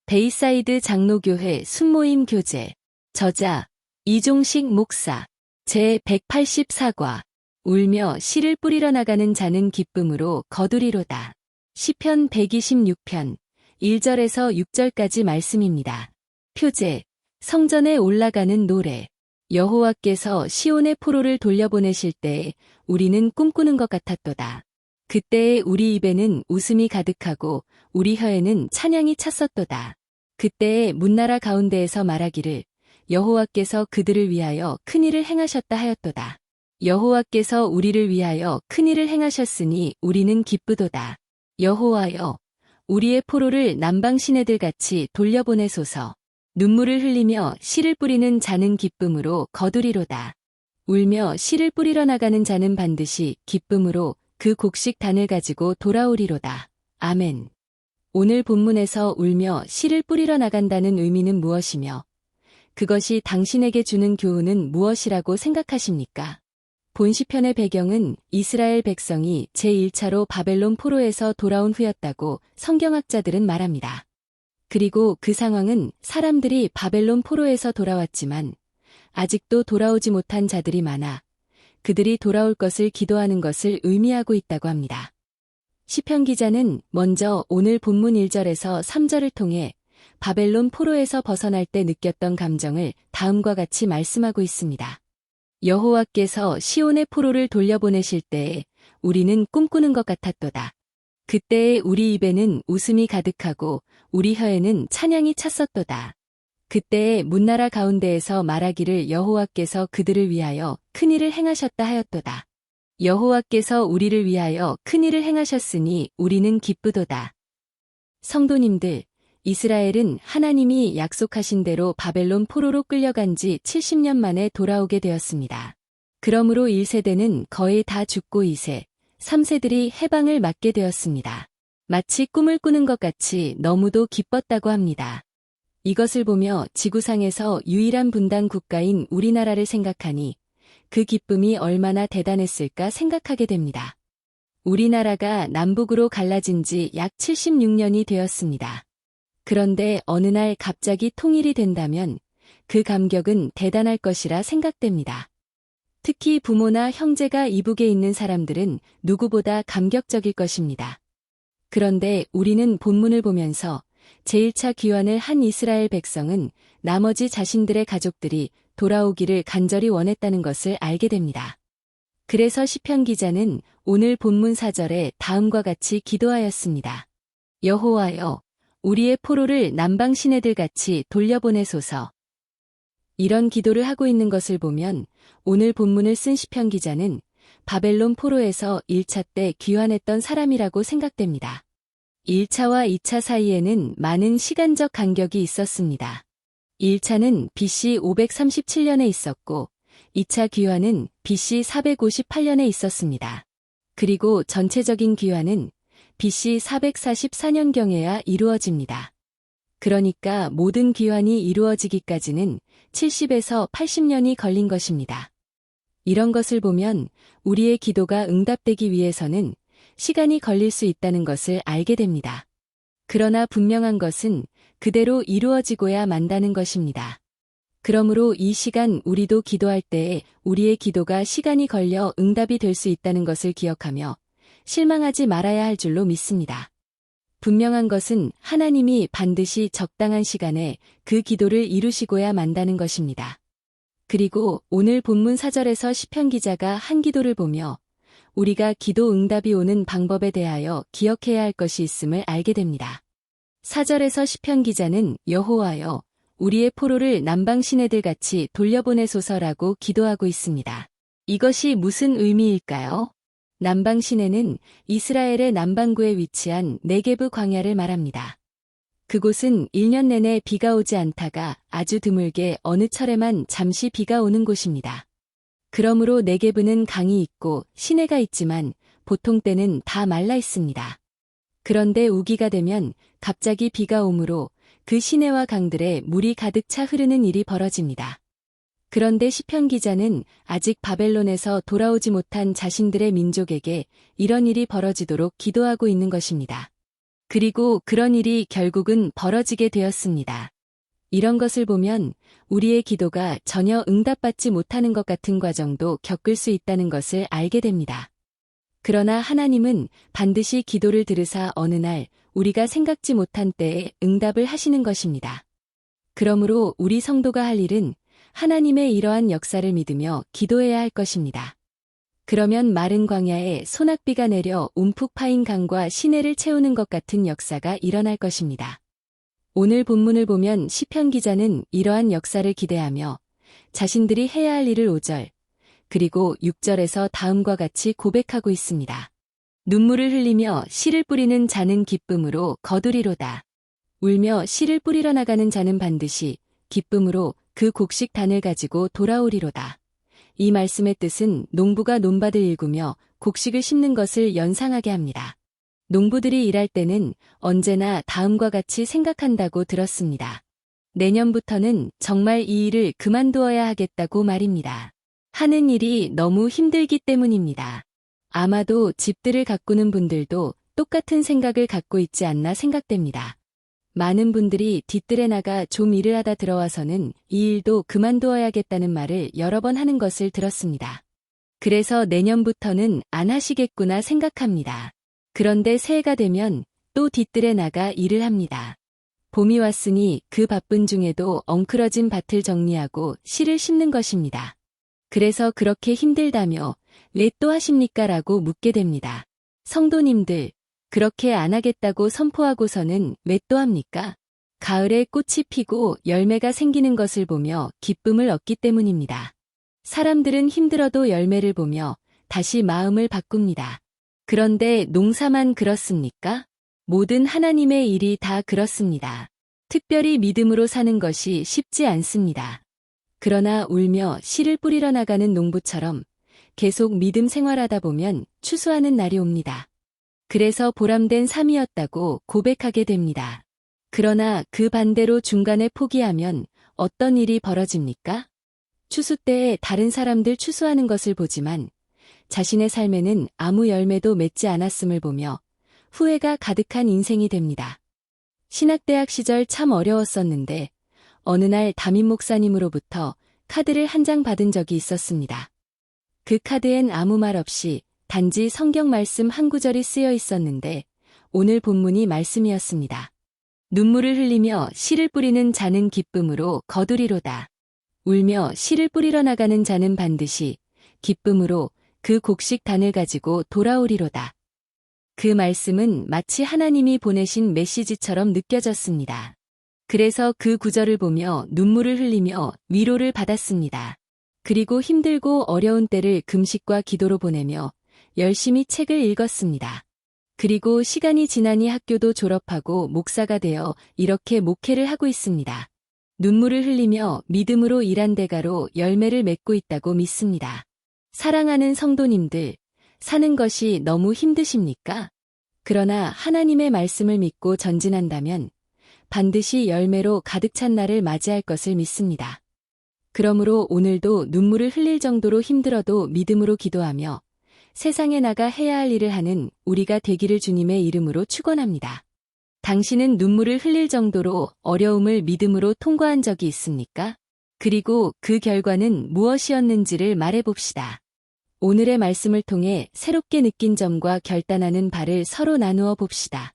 베이사이드 장로교회 순모임 교재. 저자 이종식 목사. 제184과. 울며 씨를 뿌리러 나가는 자는 기쁨으로 거두리로다. 시편 126편 1절에서 6절까지 말씀입니다. 표제. 성전에 올라가는 노래. 여호와께서 시온의 포로를 돌려보내실 때에 우리는 꿈꾸는 것 같았도다. 그때에 우리 입에는 웃음이 가득하고 우리 혀에는 찬양이 찼었도다. 그때에 문나라 가운데에서 말하기를 여호와께서 그들을 위하여 큰일을 행하셨다 하였도다. 여호와께서 우리를 위하여 큰일을 행하셨으니 우리는 기쁘도다. 여호와여, 우리의 포로를 남방 시내들같이 돌려보내소서. 눈물을 흘리며 씨를 뿌리는 자는 기쁨으로 거두리로다. 울며 씨를 뿌리러 나가는 자는 반드시 기쁨으로 그 곡식 단을 가지고 돌아오리로다. 아멘. 오늘 본문에서 울며 씨를 뿌리러 나간다는 의미는 무엇이며 그것이 당신에게 주는 교훈은 무엇이라고 생각하십니까? 본 시편의 배경은 이스라엘 백성이 제1차로 바벨론 포로에서 돌아온 후였다고 성경학자들은 말합니다. 그리고 그 상황은 사람들이 바벨론 포로에서 돌아왔지만 아직도 돌아오지 못한 자들이 많아 그들이 돌아올 것을 기도하는 것을 의미하고 있다고 합니다. 시편 기자는 먼저 오늘 본문 1절에서 3절을 통해 바벨론 포로에서 벗어날 때 느꼈던 감정을 다음과 같이 말씀하고 있습니다. 여호와께서 시온의 포로를 돌려보내실 때에 우리는 꿈꾸는 것 같았도다. 그때에 우리 입에는 웃음이 가득하고 우리 혀에는 찬양이 찼었도다. 그때에 문나라 가운데에서 말하기를 여호와께서 그들을 위하여 큰일을 행하셨다 하였도다. 여호와께서 우리를 위하여 큰일을 행하셨으니 우리는 기쁘도다. 성도님들, 이스라엘은 하나님이 약속하신 대로 바벨론 포로로 끌려간 지 70년 만에 돌아오게 되었습니다. 그러므로 1세대는 거의 다 죽고 2세, 3세들이 해방을 맞게 되었습니다. 마치 꿈을 꾸는 것 같이 너무도 기뻤다고 합니다. 이것을 보며 지구상에서 유일한 분단 국가인 우리나라를 생각하니 그 기쁨이 얼마나 대단했을까 생각하게 됩니다. 우리나라가 남북으로 갈라진 지 약 76년이 되었습니다. 그런데 어느 날 갑자기 통일이 된다면 그 감격은 대단할 것이라 생각됩니다. 특히 부모나 형제가 이북에 있는 사람들은 누구보다 감격적일 것입니다. 그런데 우리는 본문을 보면서 제1차 귀환을 한 이스라엘 백성은 나머지 자신들의 가족들이 돌아오기를 간절히 원했다는 것을 알게 됩니다. 그래서 시편 기자는 오늘 본문 4절에 다음과 같이 기도하였습니다. 여호와여, 우리의 포로를 남방 시내들같이 돌려보내소서. 이런 기도를 하고 있는 것을 보면 오늘 본문을 쓴 시편 기자는 바벨론 포로에서 1차 때 귀환했던 사람이라고 생각됩니다. 1차와 2차 사이에는 많은 시간적 간격이 있었습니다. 1차는 BC 537년에 있었고 2차 귀환은 BC 458년에 있었습니다. 그리고 전체적인 귀환은 BC 444년경에야 이루어집니다. 그러니까 모든 귀환이 이루어지기까지는 70에서 80년이 걸린 것입니다. 이런 것을 보면 우리의 기도가 응답되기 위해서는 시간이 걸릴 수 있다는 것을 알게 됩니다. 그러나 분명한 것은 그대로 이루어지고야 만다는 것입니다. 그러므로 이 시간 우리도 기도할 때에 우리의 기도가 시간이 걸려 응답이 될 수 있다는 것을 기억하며 실망하지 말아야 할 줄로 믿습니다. 분명한 것은 하나님이 반드시 적당한 시간에 그 기도를 이루시고야 만다는 것입니다. 그리고 오늘 본문 4절에서 시편 기자가 한 기도를 보며 우리가 기도 응답이 오는 방법에 대하여 기억해야 할 것이 있음을 알게 됩니다. 4절에서 시편 기자는 여호와여, 우리의 포로를 남방 시내들같이 돌려보내소서라고 기도하고 있습니다. 이것이 무슨 의미일까요? 남방 시내는 이스라엘의 남반구에 위치한 네게브 광야를 말합니다. 그곳은 1년 내내 비가 오지 않다가 아주 드물게 어느 철에만 잠시 비가 오는 곳입니다. 그러므로 네게브는 강이 있고 시내가 있지만 보통 때는 다 말라 있습니다. 그런데 우기가 되면 갑자기 비가 오므로 그 시내와 강들에 물이 가득 차 흐르는 일이 벌어집니다. 그런데 시편 기자는 아직 바벨론에서 돌아오지 못한 자신들의 민족에게 이런 일이 벌어지도록 기도하고 있는 것입니다. 그리고 그런 일이 결국은 벌어지게 되었습니다. 이런 것을 보면 우리의 기도가 전혀 응답받지 못하는 것 같은 과정도 겪을 수 있다는 것을 알게 됩니다. 그러나 하나님은 반드시 기도를 들으사 어느 날 우리가 생각지 못한 때에 응답을 하시는 것입니다. 그러므로 우리 성도가 할 일은 하나님의 이러한 역사를 믿으며 기도해야 할 것입니다. 그러면 마른 광야에 소낙비가 내려 움푹 파인 강과 시내를 채우는 것 같은 역사가 일어날 것입니다. 오늘 본문을 보면 시편 기자는 이러한 역사를 기대하며 자신들이 해야 할 일을 5절, 그리고 6절에서 다음과 같이 고백하고 있습니다. 눈물을 흘리며 씨를 뿌리는 자는 기쁨으로 거두리로다. 울며 씨를 뿌리러 나가는 자는 반드시 기쁨으로 그 곡식 단을 가지고 돌아오리로다. 이 말씀의 뜻은 농부가 논밭을 일구며 곡식을 심는 것을 연상하게 합니다. 농부들이 일할 때는 언제나 다음과 같이 생각한다고 들었습니다. 내년부터는 정말 이 일을 그만두어야 하겠다고 말입니다. 하는 일이 너무 힘들기 때문입니다. 아마도 집들을 가꾸는 분들도 똑같은 생각을 갖고 있지 않나 생각됩니다. 많은 분들이 뒤뜰에 나가 좀 일을 하다 들어와서는 이 일도 그만두어야겠다는 말을 여러 번 하는 것을 들었습니다. 그래서 내년부터는 안 하시겠구나 생각합니다. 그런데 새해가 되면 또 뒤뜰에 나가 일을 합니다. 봄이 왔으니 그 바쁜 중에도 엉클어진 밭을 정리하고 씨를 심는 것입니다. 그래서 그렇게 힘들다며 왜 또 하십니까? 라고 묻게 됩니다. 성도님들, 그렇게 안 하겠다고 선포하고서는 왜 또 합니까? 가을에 꽃이 피고 열매가 생기는 것을 보며 기쁨을 얻기 때문입니다. 사람들은 힘들어도 열매를 보며 다시 마음을 바꿉니다. 그런데 농사만 그렇습니까? 모든 하나님의 일이 다 그렇습니다. 특별히 믿음으로 사는 것이 쉽지 않습니다. 그러나 울며 씨를 뿌리러 나가는 농부처럼 계속 믿음 생활하다 보면 추수하는 날이 옵니다. 그래서 보람된 삶이었다고 고백하게 됩니다. 그러나 그 반대로 중간에 포기하면 어떤 일이 벌어집니까? 추수 때에 다른 사람들 추수하는 것을 보지만 자신의 삶에는 아무 열매도 맺지 않았음을 보며 후회가 가득한 인생이 됩니다. 신학대학 시절 참 어려웠었는데 어느 날 담임 목사님으로부터 카드를 한 장 받은 적이 있었습니다. 그 카드엔 아무 말 없이 단지 성경 말씀 한 구절이 쓰여 있었는데 오늘 본문이 말씀이었습니다. 눈물을 흘리며 씨를 뿌리는 자는 기쁨으로 거두리로다. 울며 씨를 뿌리러 나가는 자는 반드시 기쁨으로 그 곡식 단을 가지고 돌아오리로다. 그 말씀은 마치 하나님이 보내신 메시지처럼 느껴졌습니다. 그래서 그 구절을 보며 눈물을 흘리며 위로를 받았습니다. 그리고 힘들고 어려운 때를 금식과 기도로 보내며 열심히 책을 읽었습니다. 그리고 시간이 지나니 학교도 졸업하고 목사가 되어 이렇게 목회를 하고 있습니다. 눈물을 흘리며 믿음으로 일한 대가로 열매를 맺고 있다고 믿습니다. 사랑하는 성도님들, 사는 것이 너무 힘드십니까? 그러나 하나님의 말씀을 믿고 전진한다면 반드시 열매로 가득 찬 날을 맞이할 것을 믿습니다. 그러므로 오늘도 눈물을 흘릴 정도로 힘들어도 믿음으로 기도하며 세상에 나가 해야 할 일을 하는 우리가 되기를 주님의 이름으로 축원합니다. 당신은 눈물을 흘릴 정도로 어려움을 믿음으로 통과한 적이 있습니까? 그리고 그 결과는 무엇이었는지를 말해봅시다. 오늘의 말씀을 통해 새롭게 느낀 점과 결단하는 바를 서로 나누어 봅시다.